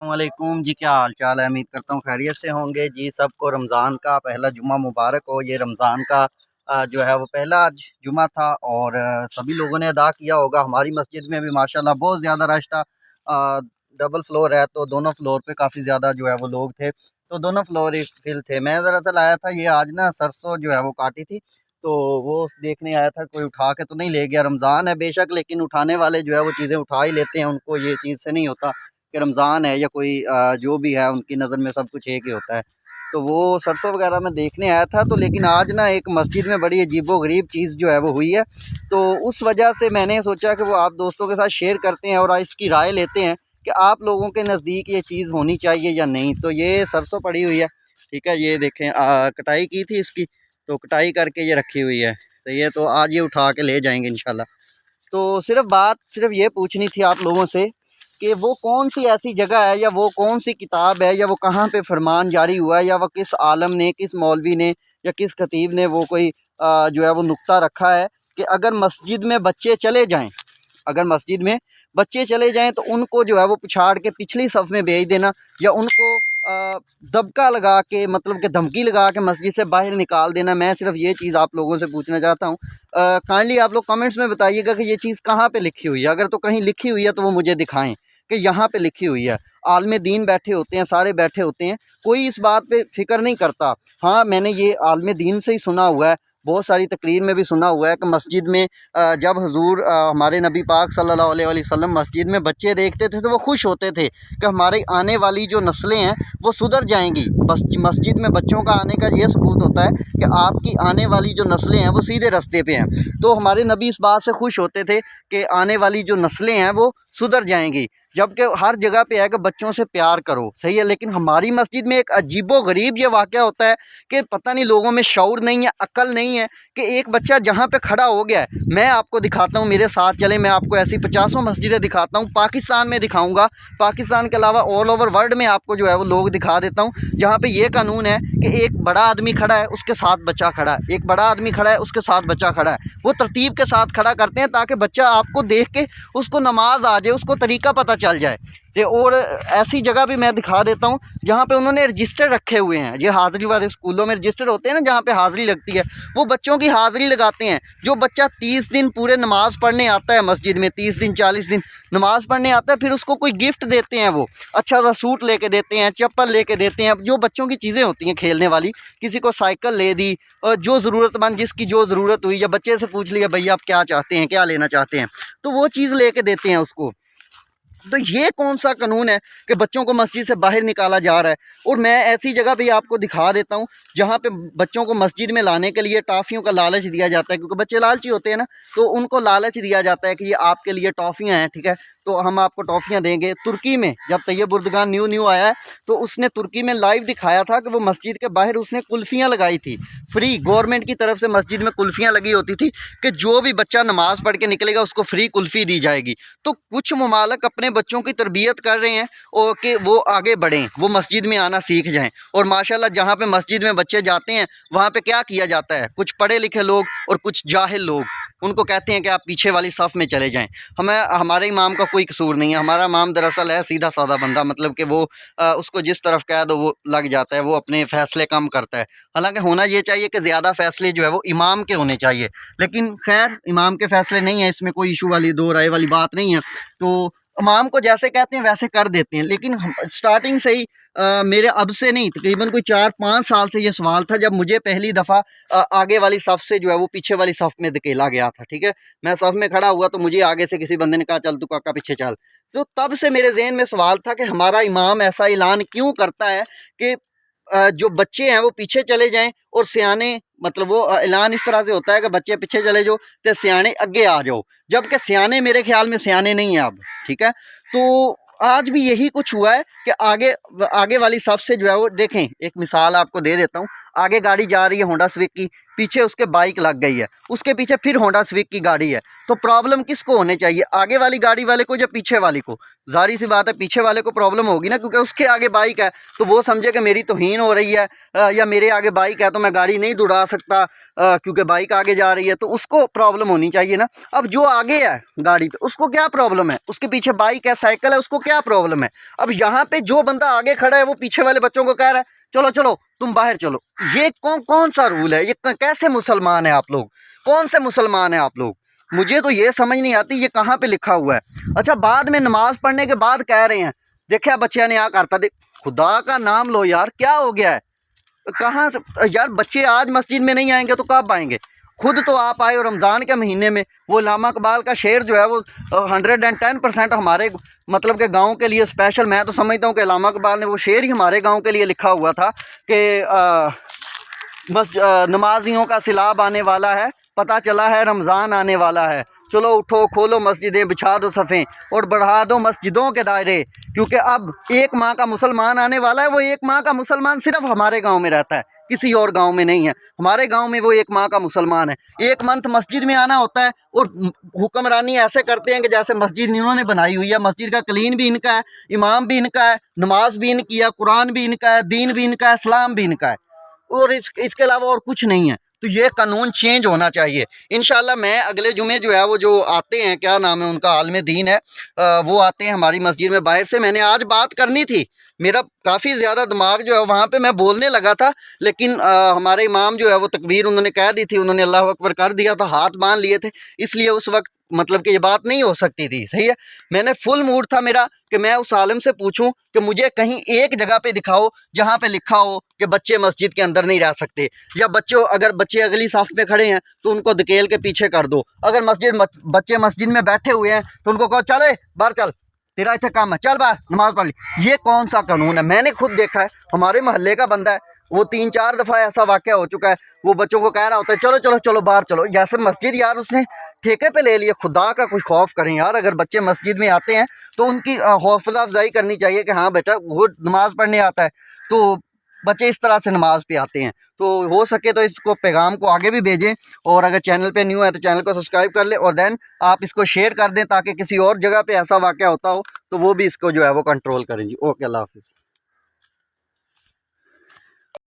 वालेकुम जी, क्या हाल चाल है। उम्मीद करता हूँ खैरियत से होंगे जी। सबको रमज़ान का पहला जुम्मा मुबारक हो। ये रमज़ान का जो है वो पहला आज जुम्मा था और सभी लोगों ने अदा किया होगा। हमारी मस्जिद में भी माशाल्लाह बहुत ज़्यादा रश था। डबल फ्लोर है तो दोनों फ्लोर पे काफ़ी ज़्यादा जो है वो लोग थे, तो दोनों फ्लोर ही फिल थे। मैं दरअसल आया था ये आज ना सरसों जो है वो काटी थी, तो वो देखने आया था कोई उठा के तो नहीं ले गया। रमज़ान है बेशक, लेकिन उठाने वाले जो है वो चीज़ें उठा ही लेते हैं। उनको ये चीज़ से नहीं होता कि रमज़ान है या कोई जो भी है, उनकी नज़र में सब कुछ एक ही होता है। तो वो सरसों वगैरह मैं देखने आया था, तो लेकिन आज ना एक मस्जिद में बड़ी अजीबो-गरीब चीज़ जो है वो हुई है। तो उस वजह से मैंने सोचा कि वो आप दोस्तों के साथ शेयर करते हैं और इसकी राय लेते हैं कि आप लोगों के नज़दीक ये चीज़ होनी चाहिए या नहीं। तो ये सरसों पड़ी हुई है, ठीक है, ये देखें कटाई की थी इसकी, तो कटाई करके ये रखी हुई है। सही है, तो आज ये उठा के ले जाएँगे इंशाल्लाह। तो सिर्फ ये पूछनी थी आप लोगों से कि वो कौन सी ऐसी जगह है या वो कौन सी किताब है या वो कहाँ पे फरमान जारी हुआ है या वो किस आलम ने, किस मौलवी ने या किस खतीब ने वो कोई जो है वो नुक्ता रखा है कि अगर मस्जिद में बच्चे चले जाएं, अगर मस्जिद में बच्चे चले जाएं तो उनको जो है वो पिछाड़ के पिछली सफ़ में भेज देना या उनको दबका लगा के, मतलब कि धमकी लगा के मस्जिद से बाहर निकाल देना। मैं सिर्फ ये चीज़ आप लोगों से पूछना चाहता हूँ। काइंडली आप लोग कमेंट्स में बताइएगा कि ये चीज़ कहाँ पे लिखी हुई है। अगर तो कहीं लिखी हुई है तो वो मुझे दिखाएं कि यहाँ पे लिखी हुई है। आलिम दीन बैठे होते हैं, सारे बैठे होते हैं, कोई इस बात पे फ़िक्र नहीं करता। हाँ, मैंने ये आलिम दीन से ही सुना हुआ है, बहुत सारी तकरीर में भी सुना हुआ है कि मस्जिद में जब हुजूर हमारे नबी पाक सल्लल्लाहु अलैहि वसल्लम मस्जिद में बच्चे देखते थे तो वो खुश होते थे कि हमारी आने वाली जो नस्लें हैं वो सुधर जाएंगी। बस मस्जिद में बच्चों का आने का ये सबूत होता है कि आपकी आने वाली जो नस्लें हैं वो सीधे रास्ते पे हैं। तो हमारे नबी इस बात से खुश होते थे कि आने वाली जो नस्लें हैं वो सुधर जाएंगी। जबकि हर जगह पे है कि बच्चों से प्यार करो, सही है, लेकिन हमारी मस्जिद में एक अजीबो-गरीब ये वाक़या होता है कि पता नहीं लोगों में शऊर नहीं है, अक्ल नहीं है कि एक बच्चा जहाँ पे खड़ा हो गया है, मैं आपको दिखाता हूँ, मेरे साथ चलें, मैं आपको ऐसी पचासों मस्जिदें दिखाता हूँ, पाकिस्तान में दिखाऊँगा, पाकिस्तान के अलावा ऑल ओवर वर्ल्ड में आपको जो है वो लोग दिखा देता हूँ, जहाँ पे ये कानून है कि एक बड़ा आदमी खड़ा है, उसके साथ बच्चा खड़ा है, एक बड़ा आदमी खड़ा है, उसके साथ बच्चा खड़ा है। वो तरतीब के साथ खड़ा करते हैं ताकि बच्चा आपको देख के उसको नमाज आ जाए, उसको तरीका पता चल जाए। और ऐसी जगह भी मैं दिखा देता हूँ जहाँ पे उन्होंने रजिस्टर रखे हुए हैं। ये हाज़िरी वाले स्कूलों में रजिस्टर होते हैं ना, जहाँ पे हाज़िरी लगती है, वो बच्चों की हाज़िरी लगाते हैं। जो बच्चा 30 दिन पूरे नमाज़ पढ़ने आता है मस्जिद में, 30 दिन 40 दिन नमाज़ पढ़ने आता है, फिर उसको कोई गिफ्ट देते हैं, वो अच्छा सा सूट लेके देते हैं, चप्पल लेके देते हैं, जो बच्चों की चीज़ें होती हैं खेलने वाली, किसी को साइकिल ले दी, और जो ज़रूरतमंद जिसकी जो ज़रूरत हुई, या बच्चे से पूछ लिया भैया आप क्या चाहते हैं, क्या लेना चाहते हैं, तो वो चीज़ लेके देते हैं उसको। तो ये कौन सा कानून है कि बच्चों को मस्जिद से बाहर निकाला जा रहा है। और मैं ऐसी जगह भी आपको दिखा देता हूँ जहाँ पे बच्चों को मस्जिद में लाने के लिए टॉफ़ियों का लालच दिया जाता है, क्योंकि बच्चे लालची होते हैं ना, तो उनको लालच दिया जाता है कि ये आपके लिए टॉफ़ियाँ हैं, ठीक है, तो हम आपको टॉफ़ियाँ देंगे। तुर्की में जब तैयब उर्दगान न्यू आया है तो उसने तुर्की में लाइव दिखाया था कि वो मस्जिद के बाहर उसने कुल्फ़ियाँ लगाई थी, फ्री, गवर्नमेंट की तरफ से मस्जिद में कुल्फ़ियाँ लगी होती थी कि जो भी बच्चा नमाज़ पढ़ के निकलेगा उसको फ्री कुल्फ़ी दी जाएगी। तो कुछ ममालिक अपने बच्चों की तरबियत कर रहे हैं और कि वो आगे बढ़ें, वो मस्जिद में आना सीख जाएं। और माशाल्लाह जहाँ पे मस्जिद में बच्चे जाते हैं वहाँ पे क्या किया जाता है, कुछ पढ़े लिखे लोग और कुछ जाहिल लोग उनको कहते हैं कि आप पीछे वाली सफ़ में चले जाएं। हमारे इमाम का कोई कसूर नहीं है। हमारा इमाम दरअसल है सीधा सादा बंदा, मतलब कि वो उसको जिस तरफ कह दो वो लग जाता है, वो अपने फ़ैसले कम करता है। हालांकि होना ये चाहिए कि ज़्यादा फ़ैसले जो है वो इमाम के होने चाहिए, लेकिन खैर इमाम के फ़ैसले नहीं है, इसमें कोई इशू वाली दो राय वाली बात नहीं है। तो इमाम को जैसे कहते हैं वैसे कर देते हैं। लेकिन स्टार्टिंग से ही मेरे अब से नहीं, तकरीबन कोई 4-5 साल से ये सवाल था, जब मुझे पहली दफ़ा आगे वाली सफ़ से जो है वो पीछे वाली सफ़ में धकेला गया था, ठीक है, मैं सफ़ में खड़ा हुआ तो मुझे आगे से किसी बंदे ने कहा चल तू काका पीछे चल। तो तब से मेरे जहन में सवाल था कि हमारा इमाम ऐसा ऐलान क्यों करता है कि जो बच्चे हैं वो पीछे चले जाएं और सियाने, मतलब वो ऐलान इस तरह से होता है कि बच्चे पीछे चले जाओ तो सियाने आगे आ जाओ, जबकि सियाने मेरे ख्याल में सियाने नहीं है अब, ठीक है। तो आज भी यही कुछ हुआ है कि आगे आगे वाली सफ़ से जो है वो देखें, एक मिसाल आपको दे देता हूँ, आगे गाड़ी जा रही है होंडा सिविक की, पीछे उसके बाइक लग गई है, उसके पीछे फिर होंडा सिविक की गाड़ी है, तो प्रॉब्लम किसको होने चाहिए, आगे वाली गाड़ी वाले को या पीछे वाले को? जाहिर सी बात है पीछे वाले को प्रॉब्लम होगी ना, क्योंकि उसके आगे बाइक है तो वो समझे कि मेरी तौहीन हो रही है, या मेरे आगे बाइक है तो मैं गाड़ी नहीं दौड़ा सकता क्योंकि बाइक आगे जा रही है, तो उसको प्रॉब्लम होनी चाहिए ना। अब जो आगे है गाड़ी पे उसको क्या प्रॉब्लम है, उसके पीछे बाइक है, साइकिल है, उसको क्या प्रॉब्लम है? अब यहाँ पे जो बंदा आगे खड़ा है वो पीछे वाले बच्चों को कह रहा है चलो चलो तुम बाहर चलो। ये कौन सा रूल है? ये कैसे मुसलमान है आप लोग? कौन से मुसलमान है आप लोग? मुझे तो ये समझ नहीं आती ये कहाँ पे लिखा हुआ है। अच्छा, बाद में नमाज पढ़ने के बाद कह रहे हैं देखिए बच्चे ने यहाँ करता, देख खुदा का नाम लो यार, क्या हो गया है? कहाँ से यार बच्चे आज मस्जिद में नहीं आएंगे तो कब आएंगे? खुद तो आप आए हो रमज़ान के महीने में। वो अल्लामा इकबाल का शेर जो है वो 110% हमारे मतलब के गांव के लिए स्पेशल, मैं तो समझता हूँ कि अल्लामा इकबाल ने वो शेर ही हमारे गांव के लिए लिखा हुआ था कि बस नमाजियों का सिलाब आने वाला है, पता चला है रमज़ान आने वाला है, चलो उठो खोलो मस्जिदें, बिछा दो सफ़ें और बढ़ा दो मस्जिदों के दायरे, क्योंकि अब 1 माह का मुसलमान आने वाला है। वो 1 माह का मुसलमान सिर्फ हमारे गांव में रहता है, किसी और गांव में नहीं है। हमारे गांव में वो 1 माह का मुसलमान है। 1 मंथ मस्जिद में आना होता है और हुक्मरानी ऐसे करते हैं कि जैसे मस्जिद इन्होंने बनाई हुई है। मस्जिद का क्लीन भी इनका है, इमाम भी इनका है, नमाज भी इनकी है, कुरान भी इनका है, दीन भी इनका है, इस्लाम भी इनका है, और इसके अलावा और कुछ नहीं है। तो ये कानून चेंज होना चाहिए इंशाल्लाह। मैं अगले जुमे जो है वो जो आते हैं, क्या नाम है उनका, आलिम दीन है, वो आते हैं हमारी मस्जिद में बाहर से। मैंने आज बात करनी थी, मेरा काफ़ी ज़्यादा दिमाग जो है वहाँ पे मैं बोलने लगा था, लेकिन हमारे इमाम जो है वो तकबीर उन्होंने कह दी थी, उन्होंने अल्लाह अकबर कर दिया था, हाथ बांध लिए थे, इसलिए उस वक्त मतलब कि ये बात नहीं हो सकती थी। सही है, मैंने फुल मूड था मेरा कि मैं उस आलिम से पूछूं कि मुझे कहीं एक जगह पे दिखाओ जहाँ पे लिखा हो कि बच्चे मस्जिद के अंदर नहीं रह सकते, या बच्चों अगर बच्चे अगली साफ में खड़े हैं तो उनको धकेल के पीछे कर दो। अगर बच्चे मस्जिद में बैठे हुए हैं तो उनको कहो चले बाहर चल, तेरा इतना काम है, चल बाहर नमाज पढ़ ली। ये कौन सा कानून है? मैंने खुद देखा है, हमारे मोहल्ले का बंदा है, वो 3-4 दफ़ा ऐसा वाक़या हो चुका है। वो बच्चों को कह रहा होता है चलो चलो चलो बाहर चलो, जैसे मस्जिद यार उसने ठेके पे ले लिया। खुदा का कुछ खौफ करें यार, अगर बच्चे मस्जिद में आते हैं तो उनकी हौसला अफजाई करनी चाहिए कि हाँ बेटा वो नमाज़ पढ़ने आता है, तो बच्चे इस तरह से नमाज पे आते हैं। तो हो सके तो इसको पैगाम को आगे भी भेजें, और अगर चैनल पे न्यू है तो चैनल को सब्सक्राइब कर लें, और देन आप इसको शेयर कर दें ताकि किसी और जगह पे ऐसा वाक़या होता हो तो वो भी इसको जो है वो कंट्रोल करें जी। ओके, अल्लाह हाफिज़।